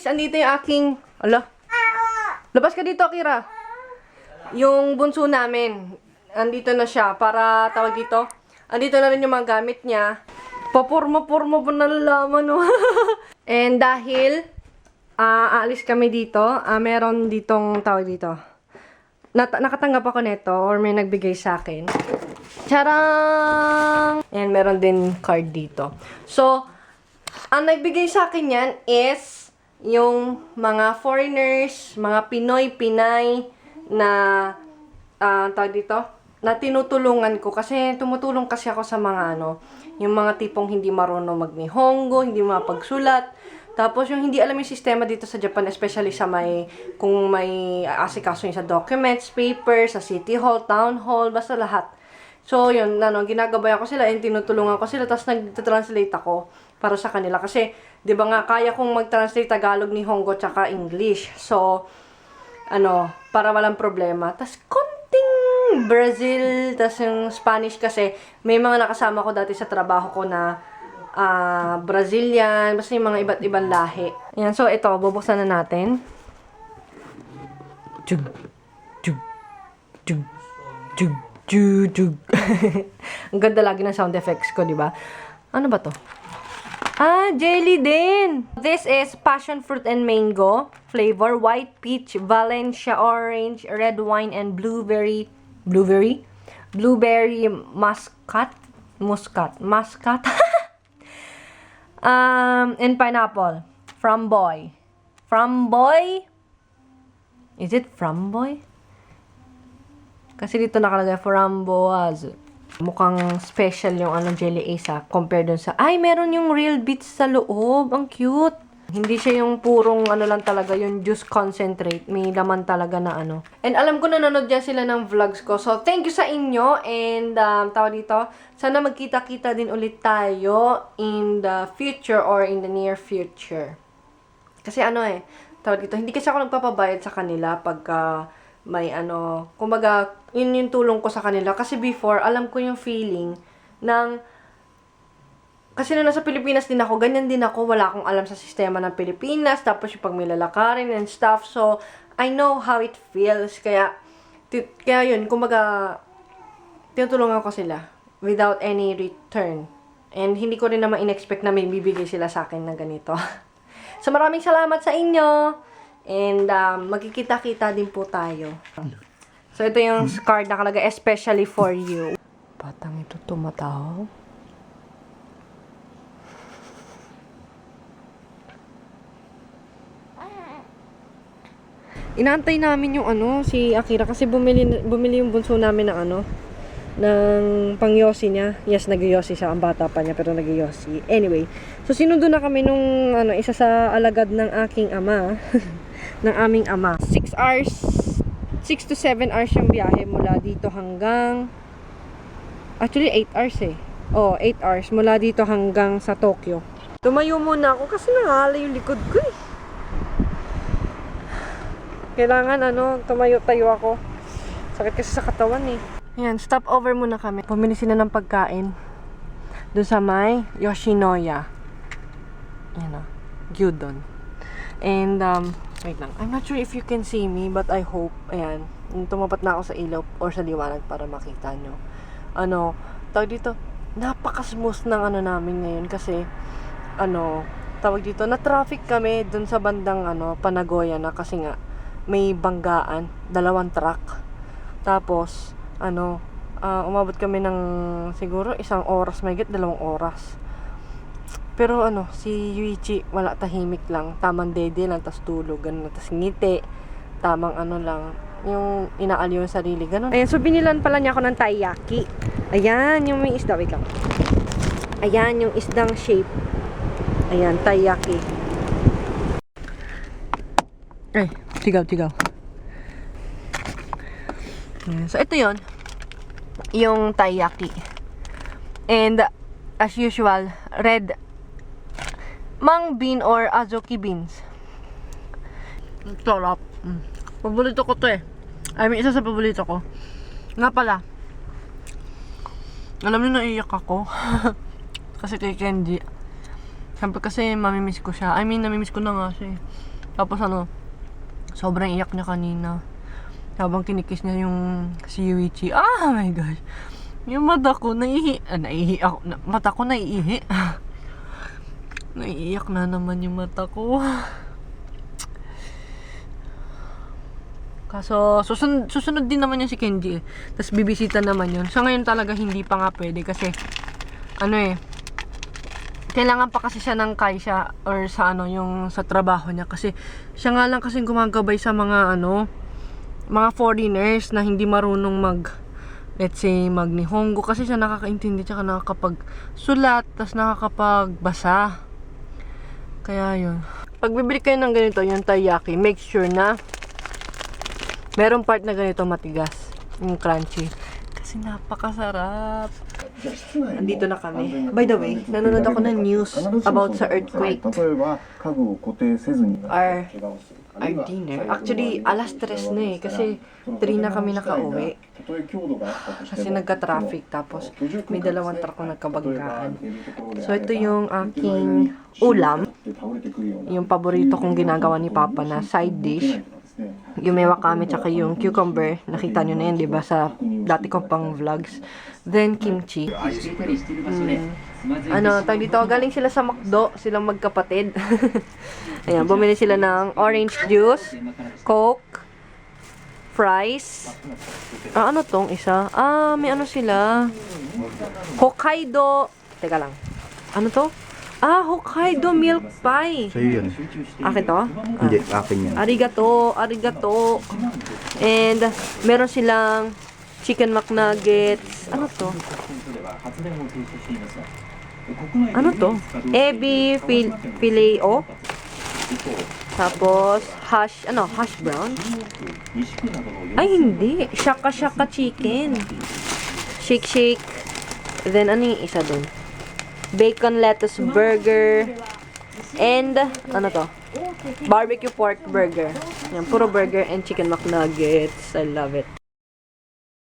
andito yung aking... Ala. Labas ka dito, Akira. Yung bunso namin. Andito na siya para tawag dito. Andito na rin yung mga gamit niya. Papurma-purma pa nalalaman, no? And dahil aalis kami dito, meron ditong tawag dito. Nakatanggap ako nito or may nagbigay sa akin. Charang! And meron din card dito. So, ang nagbigay sa akin yan is yung mga foreigners, mga Pinoy, Pinay na tawag dito, na tinutulungan ko kasi tumutulong kasi ako sa mga yung mga tipong hindi marunong mag-Nihongo, hindi mapagsulat. Tapos yung hindi alam yung sistema dito sa Japan, especially sa kung may asikaso yun sa documents, papers, sa city hall, town hall, basta lahat. So yun, ginagabayan ko sila and tinutulungan ko sila, tapos nag-translate ako para sa kanila. Kasi, di ba nga, kaya kong mag-translate Tagalog, Nihongo, tsaka English. So, para walang problema. Tapos, Brazil, tas yung Spanish kasi, may mga nakasama ko dati sa trabaho ko na Brazilian, basta yung mga iba't ibang lahi. Ayan, so ito, bubuksan na natin. Jug, jug, jug, jug, jug, jug. Ang ganda lagi ng sound effects ko, di ba? Ano ba to? Jelly din! This is passion fruit and mango flavor, white peach, Valencia orange, red wine, and blueberry muscat, and pineapple. Framboy. Is it framboy? Kasi dito nakalagay framboise. Mukhang special yung jelly ace compare dun sa, meron yung real bits sa loob. Ang cute. Hindi siya yung purong lang talaga, yung juice concentrate. May laman talaga na And alam ko nanonood dyan sila ng vlogs ko. So, thank you sa inyo. And, tawag dito, sana magkita-kita din ulit tayo in the future or in the near future. Kasi tawag dito, hindi kasi ako nagpapabayad sa kanila pagka may kumbaga, yun yung tulong ko sa kanila. Kasi before, alam ko yung feeling ng, kasi nung nasa Pilipinas din ako, ganyan din ako, wala akong alam sa sistema ng Pilipinas, tapos yung pag may lalakarin and stuff, so, I know how it feels, kaya yun, kumbaga, tinutulungan ko sila, without any return, and hindi ko rin naman in-expect na may bibigay sila sa akin na ganito. So, maraming salamat sa inyo, and magkikita-kita din po tayo. So, ito yung card nakalagay, especially for you. Batang ito tumataw. Inaantay namin yung si Akira kasi bumili yung bunso namin ng ng pang-yosi niya. Yes, nag-yosi siya. Ang bata pa niya pero nag-yosi. Anyway, so sinundo na kami nung isa sa alagad ng aking ama. ng aming ama. 6 to 7 hours yung biyahe mula dito hanggang actually 8 hours 8 hours mula dito hanggang sa Tokyo. Tumayo muna ako kasi nangalay yung likod ko Kailangan tumayo-tayo ako. Sakit kasi sa katawan Ayan, stop over muna kami. Pumili sila ng pagkain doon sa may Yoshinoya. Ayan gyudon. And wait lang. I'm not sure if you can see me, but I hope. Ayan, tumapat na ako sa ilaw or sa liwanag para makita nyo. Tawag dito, napaka-smooth ng namin ngayon kasi tawag dito, na-traffic kami dun sa bandang Panagoya na kasi nga may banggaan, 2 truck. Tapos umabot kami ng siguro 1 oras, mahigit 2 oras. Pero si Yuichi wala, tahimik lang, tamang dede lang, tas tulog, ganun, tas ngiti, tamang lang, yung inaaliw yung sarili, ganun. Ayan, so binilan pala niya ako ng taiyaki. Ayan, yung may isda, wait lang. Ayan, yung isdang shape. Ayan, taiyaki. Ay, tigaw. Ayan, so ito yon yung taiyaki. And as usual, red mung bean or azuki beans. Sarap. Paborito ko to I mean, isa sa paborito ko. Nga pala, alam niyo, naiyak ako. Kasi kay Kenji. Siyempre kasi mamimiss ko siya. I mean, namimiss ko na nga siya Tapos sobrang iyak niya kanina. Habang kinikiss niya yung si Yuichi. Ah, my gosh. Yung mata ko, naiihi ako. Mata ko naiihi. Naiiyak na naman yung mata ko. Kaso, susunod din naman yun si Kenji eh. Tapos bibisita naman yun. Sa ngayon talaga hindi pa nga pwede kasi, kailangan pa kasi siya ng Kaisha or sa yung sa trabaho niya. Kasi, siya nga lang kasi gumagabay sa mga mga foreigners na hindi marunong let's say, mag-Nihongo. Kasi siya nakakaintindi tsaka nakakapag-sulat, tapos nakakapagbasa. Kaya yun. Pag bibili kayo ng ganito, yung taiyaki, make sure na merong part na ganito matigas. Yung crunchy. Kasi napakasarap. Andito na kami. By the way, nanonood ako ng news about sa earthquake. Our dinner. Actually, alas 3 na eh. Kasi 3 na kami nakauwi. Kasi nagka-traffic. Tapos, may 2 truck na nagkabanggaan. So, ito yung aking ulam. Yung paborito kong ginagawa ni Papa na side dish. Yung may wakame tsaka yung cucumber. Nakita nyo na yun, diba? Sa dati kong pang vlogs. Then, kimchi. Tag dito, galing sila sa McDo. Silang magkapatid. Ayan, bumili sila ng orange juice, Coke, fries. Ano tong isa? May sila. Hokkaido. Teka lang. Ano to? Hokkaido milk pie. Sa'yo yun. Akin to? Hindi, akin yan. Arigato. And, meron silang chicken McNuggets. Ano to? Ano to? Ebi Fileo. Tapos, hash brown? Ay, hindi. Shaka chicken. Shake. Then, ano yung isa dun? Bacon lettuce burger. And, ano to? Barbecue pork burger. Yan, puro burger and chicken McNuggets. I love it.